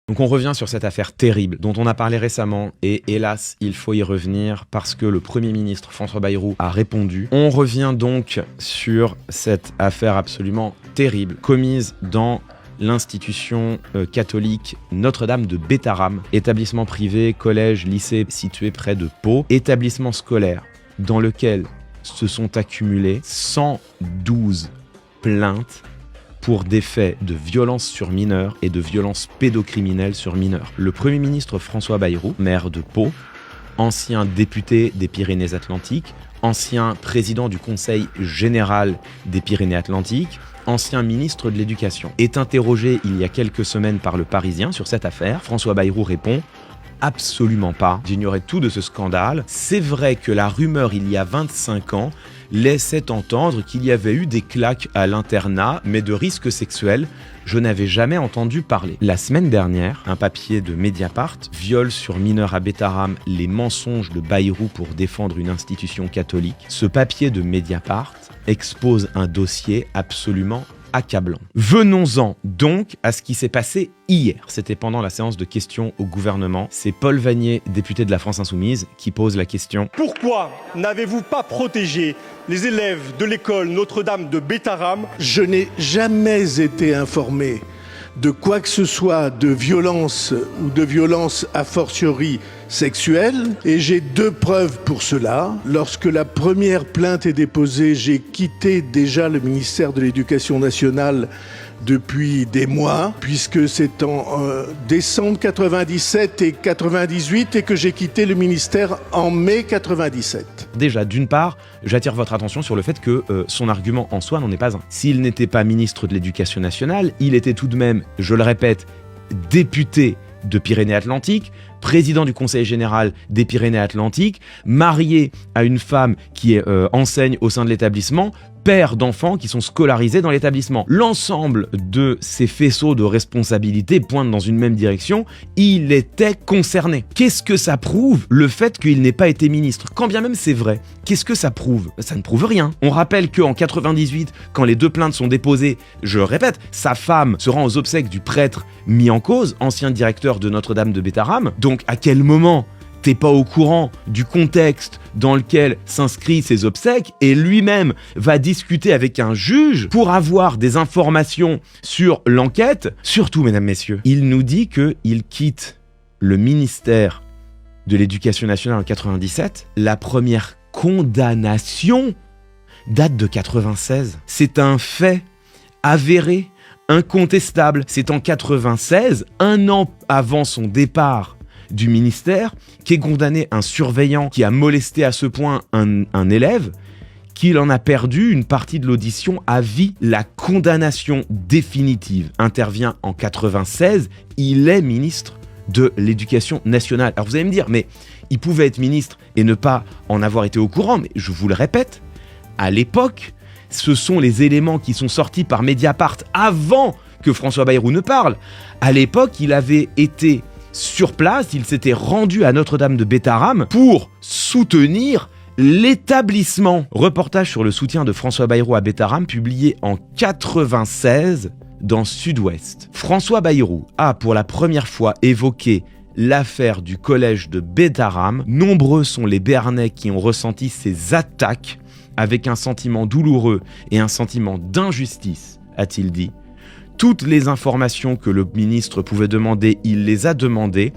Donc on revient sur cette affaire terrible dont on a parlé récemment et hélas, il faut y revenir parce que le Premier ministre François Bayrou a répondu. On revient donc sur cette affaire absolument terrible commise dans l'institution catholique Notre-Dame de Bétharram, établissement privé, collège, lycée situé près de Pau, établissement scolaire dans lequel se sont accumulées 112 plaintes pour des faits de violence sur mineurs et de violences pédocriminelles sur mineurs. Le Premier ministre François Bayrou, maire de Pau, ancien député des Pyrénées-Atlantiques, ancien président du Conseil général des Pyrénées-Atlantiques, ancien ministre de l'Éducation, est interrogé il y a quelques semaines par Le Parisien sur cette affaire. François Bayrou répond « Absolument pas, j'ignorais tout de ce scandale. C'est vrai que la rumeur il y a 25 ans laissait entendre qu'il y avait eu des claques à l'internat, mais de risques sexuels, je n'avais jamais entendu parler. » La semaine dernière, un papier de Mediapart, viol sur mineur à Bétharram, les mensonges de Bayrou pour défendre une institution catholique. Ce papier de Mediapart expose un dossier absolument accablant. Venons-en donc à ce qui s'est passé hier. C'était pendant la séance de questions au gouvernement. C'est Paul Vannier, député de la France Insoumise, qui pose la question. Pourquoi n'avez-vous pas protégé les élèves de l'école Notre-Dame de Bétharram? Je n'ai jamais été informé de quoi que ce soit de violence ou de violence a fortiori sexuelle, et j'ai 2 preuves pour cela. Lorsque la première plainte est déposée, j'ai quitté déjà le ministère de l'Éducation nationale depuis des mois, puisque c'est en décembre 97 et 98 et que j'ai quitté le ministère en mai 97. Déjà, d'une part, j'attire votre attention sur le fait que son argument en soi n'en est pas un. S'il n'était pas ministre de l'Éducation nationale, il était tout de même, je le répète, député de Pyrénées-Atlantiques, président du Conseil général des Pyrénées-Atlantiques, marié à une femme qui enseigne au sein de l'établissement, père d'enfants qui sont scolarisés dans l'établissement. L'ensemble de ces faisceaux de responsabilités pointent dans une même direction, il était concerné. Qu'est-ce que ça prouve, le fait qu'il n'ait pas été ministre? Quand bien même c'est vrai, qu'est-ce que ça prouve? Ça ne prouve rien. On rappelle qu'en 98, quand les 2 plaintes sont déposées, je répète, sa femme se rend aux obsèques du prêtre mis en cause, ancien directeur de Notre-Dame de Bétharram. Donc à quel moment t'es pas au courant du contexte dans lequel s'inscrit ces obsèques et lui-même va discuter avec un juge pour avoir des informations sur l'enquête? Surtout, mesdames, messieurs, il nous dit qu'il quitte le ministère de l'Éducation nationale en 97. La première condamnation date de 96. C'est un fait avéré, incontestable. C'est en 96, 1 an avant son départ du ministère, qu'est condamné un surveillant qui a molesté à ce point un élève, qu'il en a perdu une partie de l'audition à vie. La condamnation définitive intervient en 96, il est ministre de l'Éducation nationale. Alors vous allez me dire, mais il pouvait être ministre et ne pas en avoir été au courant, mais je vous le répète, à l'époque, ce sont les éléments qui sont sortis par Mediapart avant que François Bayrou ne parle. À l'époque, il avait été sur place, il s'était rendu à Notre-Dame de Bétharram pour soutenir l'établissement. Reportage sur le soutien de François Bayrou à Bétharram, publié en 96 dans Sud-Ouest. François Bayrou a pour la première fois évoqué l'affaire du collège de Bétharram. Nombreux sont les Béarnais qui ont ressenti ces attaques avec un sentiment douloureux et un sentiment d'injustice, a-t-il dit. Toutes les informations que le ministre pouvait demander, il les a demandées.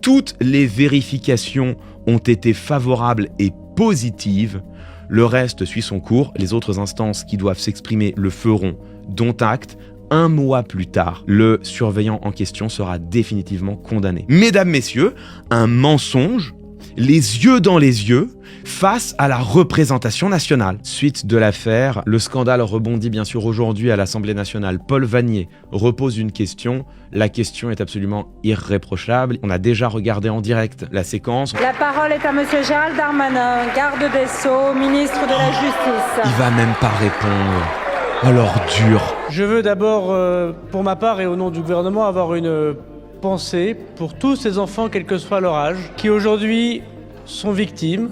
Toutes les vérifications ont été favorables et positives. Le reste suit son cours. Les autres instances qui doivent s'exprimer le feront, dont acte. 1 mois plus tard, le surveillant en question sera définitivement condamné. Mesdames, messieurs, un mensonge, les yeux dans les yeux, face à la représentation nationale. Suite de l'affaire, le scandale rebondit bien sûr aujourd'hui à l'Assemblée nationale. Paul Vannier repose une question. La question est absolument irréprochable. On a déjà regardé en direct la séquence. La parole est à monsieur Gérald Darmanin, garde des Sceaux, ministre de la Justice. Il va même pas répondre. Alors dur. Je veux d'abord, pour ma part et au nom du gouvernement, avoir une pensée pour tous ces enfants, quel que soit leur âge, qui aujourd'hui sont victimes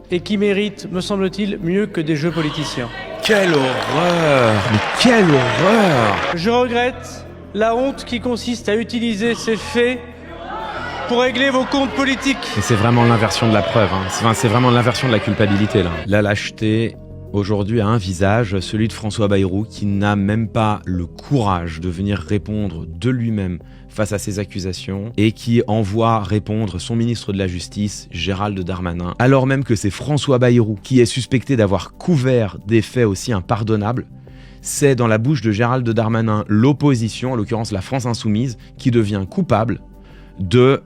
et qui méritent, me semble-t-il, mieux que des jeux politiciens. Quelle horreur! Mais quelle horreur! Je regrette la honte qui consiste à utiliser ces faits pour régler vos comptes politiques. Et c'est vraiment l'inversion de la preuve, hein. C'est vraiment l'inversion de la culpabilité, là. La lâcheté, aujourd'hui, a un visage, celui de François Bayrou, qui n'a même pas le courage de venir répondre de lui-même face à ces accusations et qui envoie répondre son ministre de la Justice, Gérald Darmanin, alors même que c'est François Bayrou qui est suspecté d'avoir couvert des faits aussi impardonnables. C'est dans la bouche de Gérald Darmanin l'opposition, en l'occurrence la France Insoumise, qui devient coupable de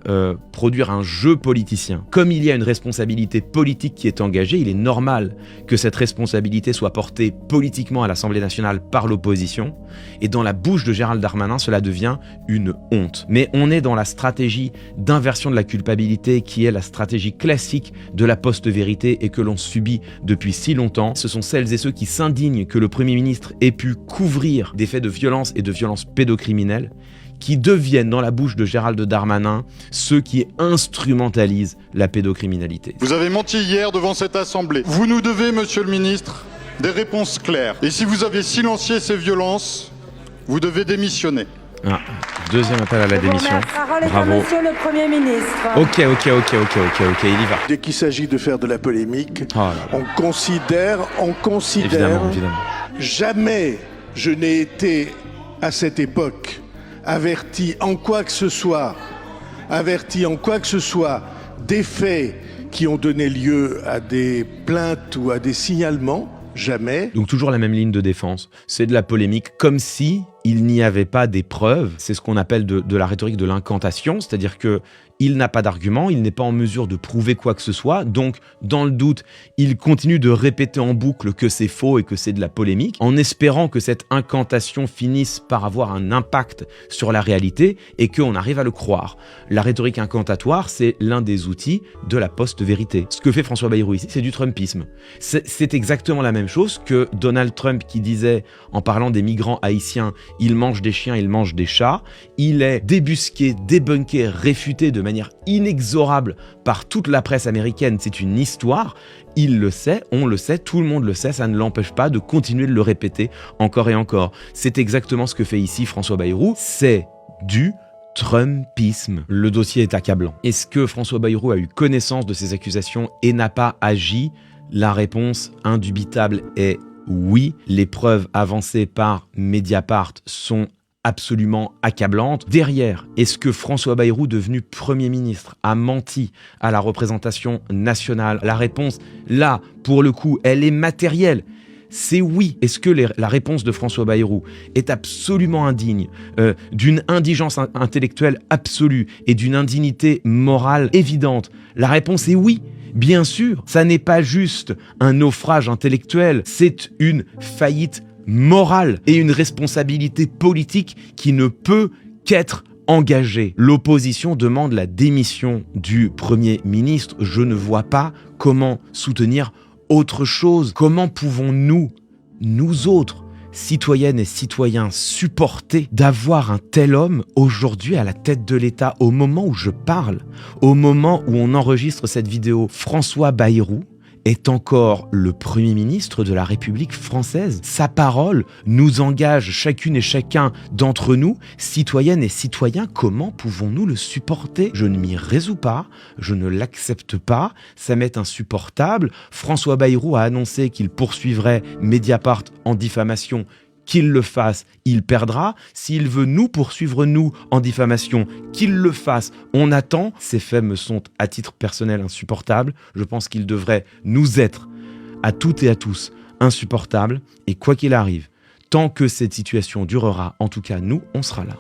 produire un jeu politicien. Comme il y a une responsabilité politique qui est engagée, il est normal que cette responsabilité soit portée politiquement à l'Assemblée nationale par l'opposition, et dans la bouche de Gérald Darmanin, cela devient une honte. Mais on est dans la stratégie d'inversion de la culpabilité qui est la stratégie classique de la post-vérité et que l'on subit depuis si longtemps. Ce sont celles et ceux qui s'indignent que le Premier ministre ait pu couvrir des faits de violence et de violence pédocriminelles qui deviennent dans la bouche de Gérald Darmanin ceux qui instrumentalisent la pédocriminalité. Vous avez menti hier devant cette Assemblée. Vous nous devez, monsieur le ministre, des réponses claires. Et si vous avez silencié ces violences, vous devez démissionner. Ah, deuxième appel à la démission. La parole est Bravo. à monsieur le Premier ministre. Ok, il y va. Dès qu'il s'agit de faire de la polémique, Oh là là. on considère, Évidemment. jamais je n'ai été à cette époque averti en quoi que ce soit des faits qui ont donné lieu à des plaintes ou à des signalements, jamais. Donc toujours la même ligne de défense, c'est de la polémique comme si il n'y avait pas des preuves. C'est ce qu'on appelle de la rhétorique de l'incantation, c'est-à-dire que il n'a pas d'argument, il n'est pas en mesure de prouver quoi que ce soit, donc dans le doute, il continue de répéter en boucle que c'est faux et que c'est de la polémique, en espérant que cette incantation finisse par avoir un impact sur la réalité et qu'on arrive à le croire. La rhétorique incantatoire, c'est l'un des outils de la post-vérité. Ce que fait François Bayrou ici, c'est du Trumpisme. C'est exactement la même chose que Donald Trump qui disait, en parlant des migrants haïtiens, il mange des chiens, il mange des chats. Il est débusqué, débunké, réfuté de manière inexorable par toute la presse américaine. C'est une histoire. Il le sait, on le sait, tout le monde le sait. Ça ne l'empêche pas de continuer de le répéter encore et encore. C'est exactement ce que fait ici François Bayrou. C'est du Trumpisme. Le dossier est accablant. Est-ce que François Bayrou a eu connaissance de ces accusations et n'a pas agi? La réponse indubitable est oui. Les preuves avancées par Mediapart sont absolument accablantes. Derrière, est-ce que François Bayrou, devenu Premier ministre, a menti à la représentation nationale? La réponse, là, pour le coup, elle est matérielle. C'est oui. Est-ce que la réponse de François Bayrou est absolument indigne d'une indigence intellectuelle absolue et d'une indignité morale évidente? La réponse est oui. Bien sûr, ça n'est pas juste un naufrage intellectuel, c'est une faillite morale et une responsabilité politique qui ne peut qu'être engagée. L'opposition demande la démission du Premier ministre. Je ne vois pas comment soutenir autre chose. Comment pouvons-nous, nous autres, citoyennes et citoyens, supporter d'avoir un tel homme aujourd'hui à la tête de l'État au moment où je parle, au moment où on enregistre cette vidéo? François Bayrou est encore le Premier ministre de la République française. Sa parole nous engage chacune et chacun d'entre nous, citoyennes et citoyens. Comment pouvons-nous le supporter? Je ne m'y résous pas, je ne l'accepte pas, ça m'est insupportable. François Bayrou a annoncé qu'il poursuivrait Mediapart en diffamation. Qu'il le fasse, il perdra. S'il veut nous poursuivre, nous, en diffamation, qu'il le fasse. On attend. Ces faits me sont, à titre personnel, insupportables. Je pense qu'ils devraient nous être, à toutes et à tous, insupportables. Et quoi qu'il arrive, tant que cette situation durera, en tout cas, nous, on sera là.